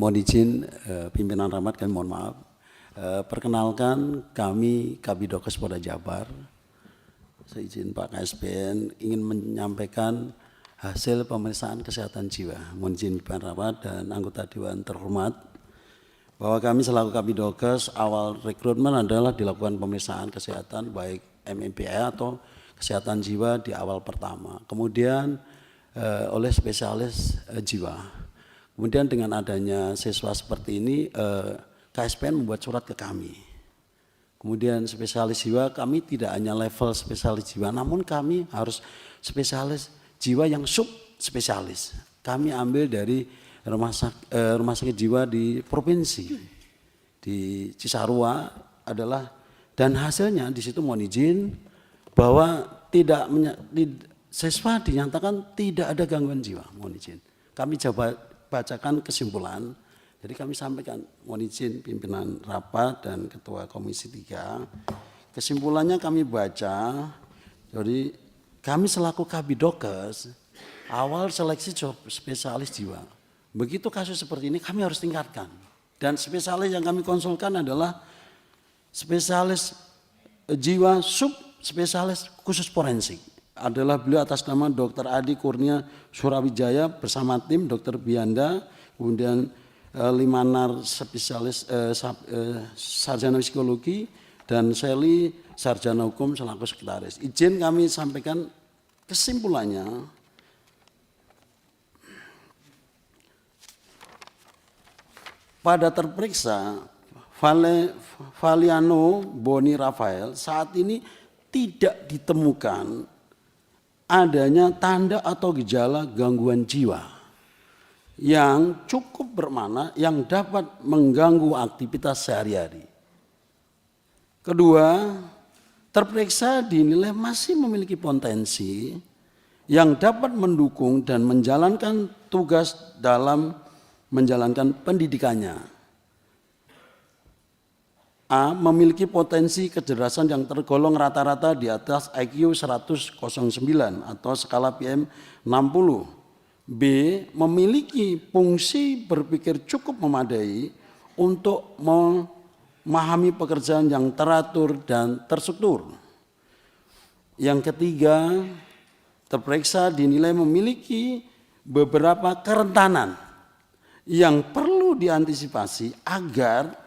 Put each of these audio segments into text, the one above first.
Mohon izin pimpinan rapat, kami mohon maaf. Perkenalkan kami Kabidokes Polda Jabar. Saya izin Pak KSPN ingin menyampaikan hasil pemeriksaan kesehatan jiwa. Mohon izin pimpinan rapat dan anggota dewan terhormat bahwa kami selaku Kabidokes awal rekrutmen adalah dilakukan pemeriksaan kesehatan baik MMPA atau kesehatan jiwa di awal pertama. Kemudian oleh spesialis jiwa. Kemudian dengan adanya siswa seperti ini, KSPN membuat surat ke kami. Kemudian spesialis jiwa, kami tidak hanya level spesialis jiwa, namun kami harus spesialis jiwa yang sub spesialis. Kami ambil dari rumah sakit jiwa di provinsi, di Cisarua adalah, dan hasilnya di situ mohon izin bahwa siswa dinyatakan tidak ada gangguan jiwa, mohon izin. Kami coba bacakan kesimpulan. Jadi kami sampaikan, mohon izin pimpinan rapat dan ketua komisi 3. Kesimpulannya kami baca. Jadi kami selaku Kabidokes awal seleksi spesialis jiwa. Begitu kasus seperti ini kami harus tingkatkan. Dan spesialis yang kami konsulkan adalah spesialis jiwa sub spesialis khusus forensik. Adalah beliau atas nama Dr. Adi Kurnia Surawijaya bersama tim Dr. Bianda, kemudian Limanar spesialis sarjana psikologi, dan Seli sarjana hukum selaku sekretaris. Izin kami sampaikan kesimpulannya. Pada terperiksa Valiano Boni Rafael saat ini tidak ditemukan adanya tanda atau gejala gangguan jiwa yang cukup bermakna yang dapat mengganggu aktivitas sehari-hari. Kedua, terperiksa dinilai masih memiliki potensi yang dapat mendukung dan menjalankan tugas dalam menjalankan pendidikannya. A. Memiliki potensi kecerdasan yang tergolong rata-rata di atas IQ 109 atau skala PM 60. B. Memiliki fungsi berpikir cukup memadai untuk memahami pekerjaan yang teratur dan terstruktur. Yang ketiga, terperiksa dinilai memiliki beberapa kerentanan yang perlu diantisipasi agar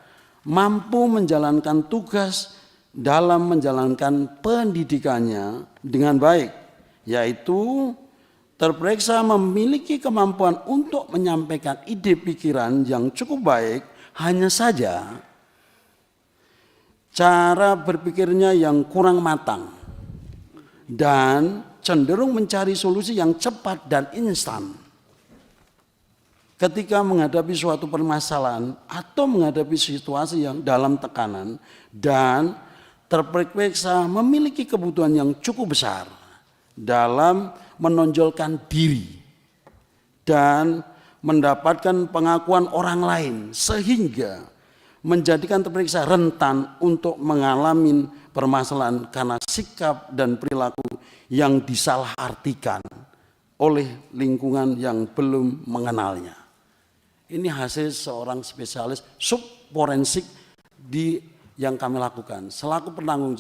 mampu menjalankan tugas dalam menjalankan pendidikannya dengan baik, yaitu terperiksa memiliki kemampuan untuk menyampaikan ide pikiran yang cukup baik, hanya saja cara berpikirnya yang kurang matang dan cenderung mencari solusi yang cepat dan instan. Ketika menghadapi suatu permasalahan atau menghadapi situasi yang dalam tekanan, dan terperiksa memiliki kebutuhan yang cukup besar dalam menonjolkan diri dan mendapatkan pengakuan orang lain, sehingga menjadikan terperiksa rentan untuk mengalami permasalahan karena sikap dan perilaku yang disalahartikan oleh lingkungan yang belum mengenalnya. Ini hasil seorang spesialis sub forensik yang kami lakukan. Selaku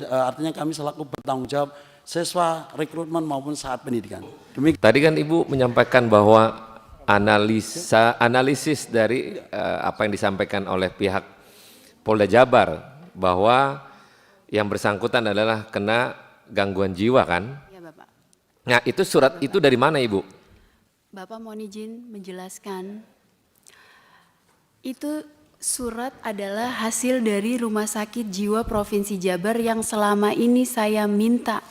artinya kami selaku bertanggung jawab siswa rekrutmen maupun saat pendidikan. Demikian. Tadi kan Ibu menyampaikan bahwa analisis dari apa yang disampaikan oleh pihak Polda Jabar bahwa yang bersangkutan adalah kena gangguan jiwa kan? Ya Bapak. Nah itu surat itu dari mana Ibu? Bapak mohon izin menjelaskan. Itu surat adalah hasil dari Rumah Sakit Jiwa Provinsi Jabar yang selama ini saya minta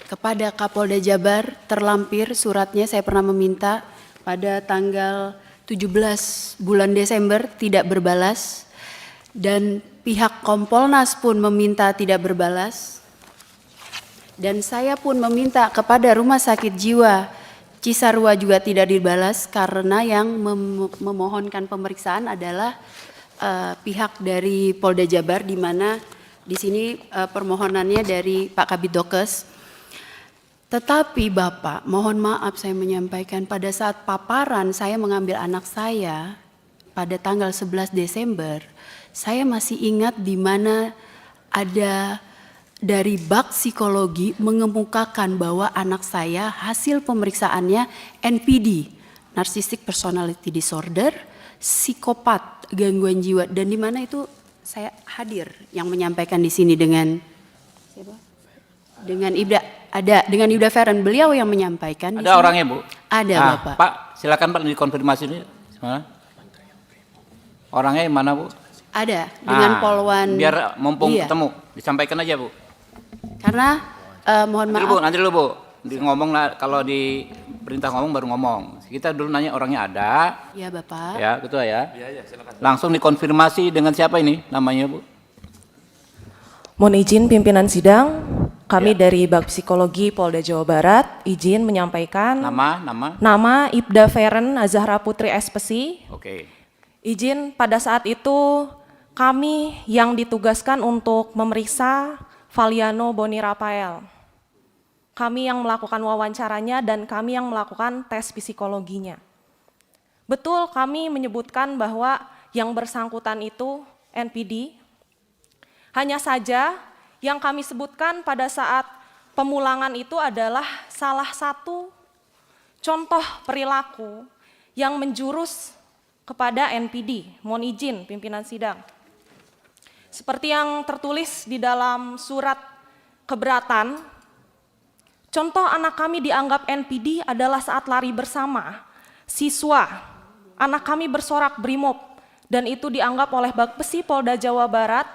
kepada Kapolda Jabar, terlampir suratnya saya pernah meminta pada tanggal 17 bulan Desember tidak berbalas, dan pihak Kompolnas pun meminta tidak berbalas, dan saya pun meminta kepada Rumah Sakit Jiwa Cisarua juga tidak dibalas karena yang memohonkan pemeriksaan adalah pihak dari Polda Jabar, di mana di sini permohonannya dari Pak Kabidokes. Tetapi Bapak, mohon maaf saya menyampaikan pada saat paparan saya mengambil anak saya pada tanggal 11 Desember, saya masih ingat di mana ada dari bak psikologi mengemukakan bahwa anak saya hasil pemeriksaannya NPD, Narcissistic Personality Disorder, psikopat, gangguan jiwa, dan di mana itu saya hadir yang menyampaikan di sini dengan siapa? Dengan Ibda Feren, beliau yang menyampaikan. Ada orangnya, Bu? Ada, Bapak. Pak, silakan Pak dikonfirmasi ini. Mana? Orangnya yang mana, Bu? Ada, dengan Polwan. Biar mumpung iya. ketemu, disampaikan aja, Bu. Karena mohon maaf. Nanti dulu, Bu. Ngomong kalau di perintah ngomong baru ngomong. Kita dulu nanya orangnya ada. Ya, Bapak. Ya, Ketua ya. Iya, silakan. Langsung dikonfirmasi dengan siapa ini namanya, Bu? Mohon izin pimpinan sidang, kami Ya. dari Bak Psikologi Polda Jawa Barat izin menyampaikan Nama? Ibda Feren Azahra Putri SPSI. Oke. Izin pada saat itu kami yang ditugaskan untuk memeriksa Valiano Boni Rafael. Kami yang melakukan wawancaranya dan kami yang melakukan tes psikologinya. Betul kami menyebutkan bahwa yang bersangkutan itu NPD. Hanya saja yang kami sebutkan pada saat pemulangan itu adalah salah satu contoh perilaku yang menjurus kepada NPD. Mohon izin pimpinan sidang. Seperti yang tertulis di dalam surat keberatan, contoh anak kami dianggap NPD adalah saat lari bersama siswa. Anak kami bersorak brimob dan itu dianggap oleh Bakpesi Polda Jawa Barat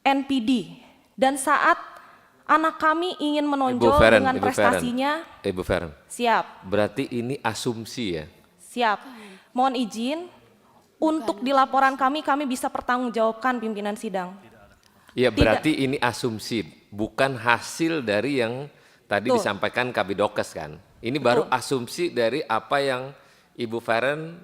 NPD. Dan saat anak kami ingin menonjol dengan prestasinya. Ibu Feren. Siap. Berarti ini asumsi ya? Siap. Mohon izin untuk di laporan kami bisa pertanggungjawabkan pimpinan sidang. Iya, berarti ini asumsi, bukan hasil dari yang tadi disampaikan Kabidokes kan? Ini baru asumsi dari apa yang Ibu Feren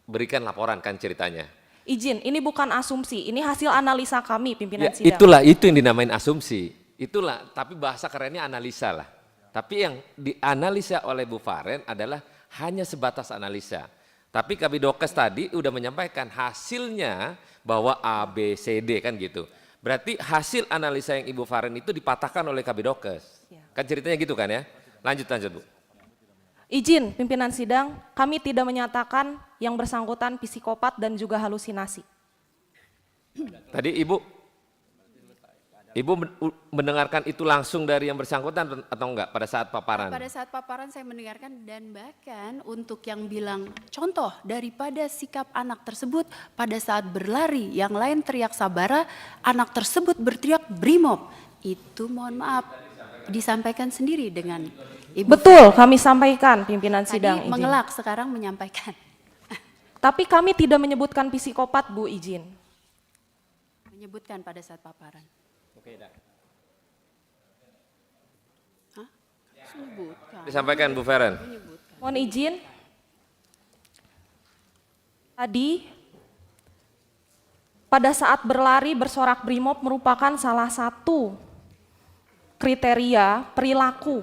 berikan laporan kan ceritanya? Izin, ini bukan asumsi, ini hasil analisa kami pimpinan Ya, sidang. itulah, itu yang dinamain asumsi. Itulah, tapi bahasa kerennya analisa lah. Tapi yang dianalisa oleh Bu Feren adalah hanya sebatas analisa. Tapi Kabidokes tadi udah menyampaikan hasilnya bahwa A, B, C, D kan gitu. Berarti hasil analisa yang Ibu Feren itu dipatahkan oleh Kabidokes. Kan ceritanya gitu kan ya? Lanjut Bu. Izin pimpinan sidang, kami tidak menyatakan yang bersangkutan psikopat dan juga halusinasi. Tadi Ibu mendengarkan itu langsung dari yang bersangkutan atau enggak pada saat paparan? Pada saat paparan saya mendengarkan dan bahkan untuk yang bilang contoh daripada sikap anak tersebut pada saat berlari yang lain teriak sabara, anak tersebut berteriak brimob. Itu mohon maaf disampaikan sendiri dengan Ibu. Betul, kami sampaikan pimpinan Tadi sidang. Izin. mengelak, sekarang menyampaikan. Tapi kami tidak menyebutkan psikopat, Bu, izin. Menyebutkan pada saat paparan. Oke, dah. Hah? Sebutkan. Disampaikan Bu Feren. Mohon izin. Tadi pada saat berlari bersorak brimob merupakan salah satu kriteria perilaku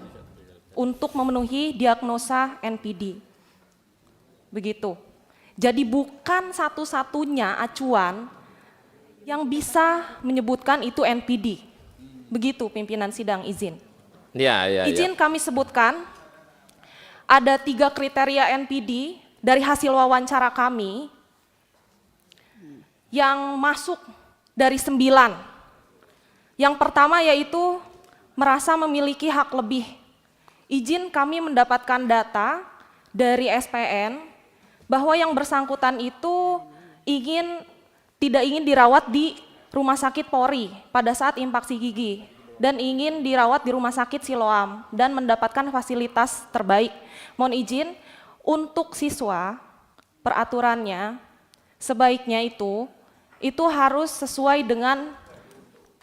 untuk memenuhi diagnosa NPD. Begitu. Jadi bukan satu-satunya acuan yang bisa menyebutkan itu NPD. Begitu pimpinan sidang, izin. Ya. Izin kami sebutkan ada 3 kriteria NPD dari hasil wawancara kami yang masuk dari 9. Yang pertama yaitu merasa memiliki hak lebih. Izin kami mendapatkan data dari SPN bahwa yang bersangkutan itu tidak ingin dirawat di Rumah Sakit Polri pada saat infaksi gigi dan ingin dirawat di Rumah Sakit Siloam dan mendapatkan fasilitas terbaik. Mohon izin untuk siswa peraturannya sebaiknya itu harus sesuai dengan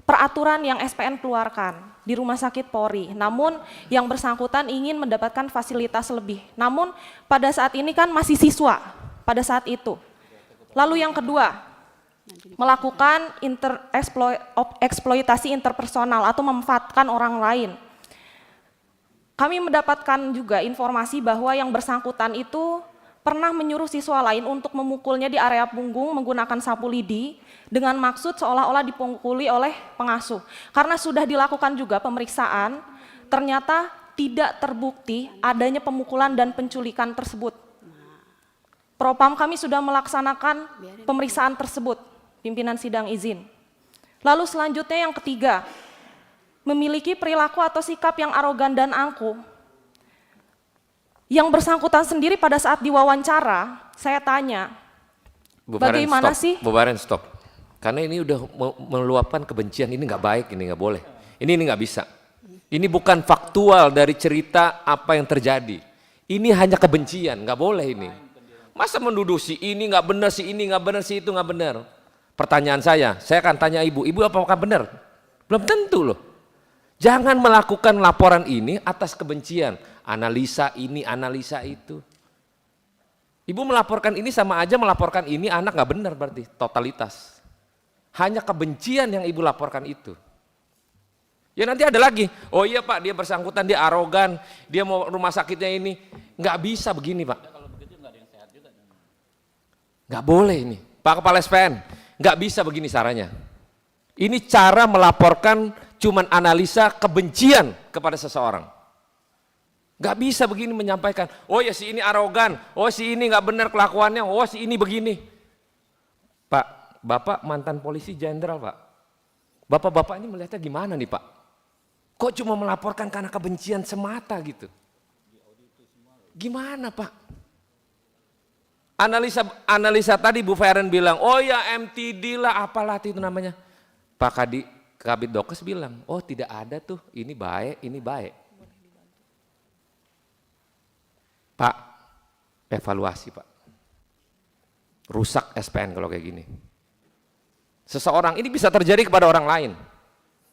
peraturan yang SPN keluarkan di Rumah Sakit Polri. Namun yang bersangkutan ingin mendapatkan fasilitas lebih. Namun pada saat ini kan masih siswa pada saat itu. Lalu yang kedua, melakukan eksploitasi interpersonal atau memanfaatkan orang lain. Kami mendapatkan juga informasi bahwa yang bersangkutan itu pernah menyuruh siswa lain untuk memukulnya di area punggung menggunakan sapu lidi dengan maksud seolah-olah dipukuli oleh pengasuh. Karena sudah dilakukan juga pemeriksaan, ternyata tidak terbukti adanya pemukulan dan penculikan tersebut. Propam kami sudah melaksanakan pemeriksaan tersebut, pimpinan sidang izin. Lalu selanjutnya yang ketiga, memiliki perilaku atau sikap yang arogan dan angkuh. Yang bersangkutan sendiri pada saat diwawancara, saya tanya, Bu Faren, bagaimana stop. sih? Bu Faren, stop. Karena ini udah meluapkan kebencian, ini nggak baik, ini nggak boleh. Ini nggak bisa. Ini bukan faktual dari cerita apa yang terjadi. Ini hanya kebencian, nggak boleh ini. Masa menuduh si ini nggak benar, si ini nggak benar, si itu nggak benar. Pertanyaan saya akan tanya ibu apakah benar? Belum tentu loh. Jangan melakukan laporan ini atas kebencian. Analisa ini, analisa itu. Ibu melaporkan ini sama aja melaporkan ini anak nggak benar berarti, totalitas. Hanya kebencian yang ibu laporkan itu. Ya nanti ada lagi, oh iya Pak dia bersangkutan, dia arogan, dia mau rumah sakitnya ini. Nggak bisa begini Pak. Nggak boleh ini. Pak Kepala SPN, nggak bisa begini caranya. Ini cara melaporkan cuman analisa kebencian kepada seseorang. Gak bisa begini menyampaikan, oh ya si ini arogan, oh si ini gak benar kelakuannya, oh si ini begini. Pak, Bapak mantan polisi jenderal Pak. Bapak-bapak ini melihatnya gimana nih Pak? Kok cuma melaporkan karena kebencian semata gitu? Gimana Pak? Analisa tadi Bu Feren bilang, oh ya MTD lah apalah itu namanya. Pak Kabid Dokes bilang, oh tidak ada tuh, ini baik, ini baik. Pak, evaluasi Pak. Rusak SPN kalau kayak gini. Seseorang, ini bisa terjadi kepada orang lain.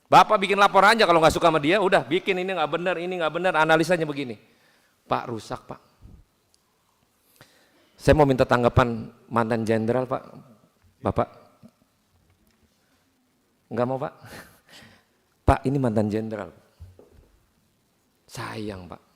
Bapak bikin laporan aja kalau nggak suka sama dia, udah bikin ini nggak benar, analisanya begini. Pak, rusak Pak. Saya mau minta tanggapan mantan jenderal Pak. Bapak. Enggak mau Pak? Pak, ini mantan jenderal. Sayang Pak.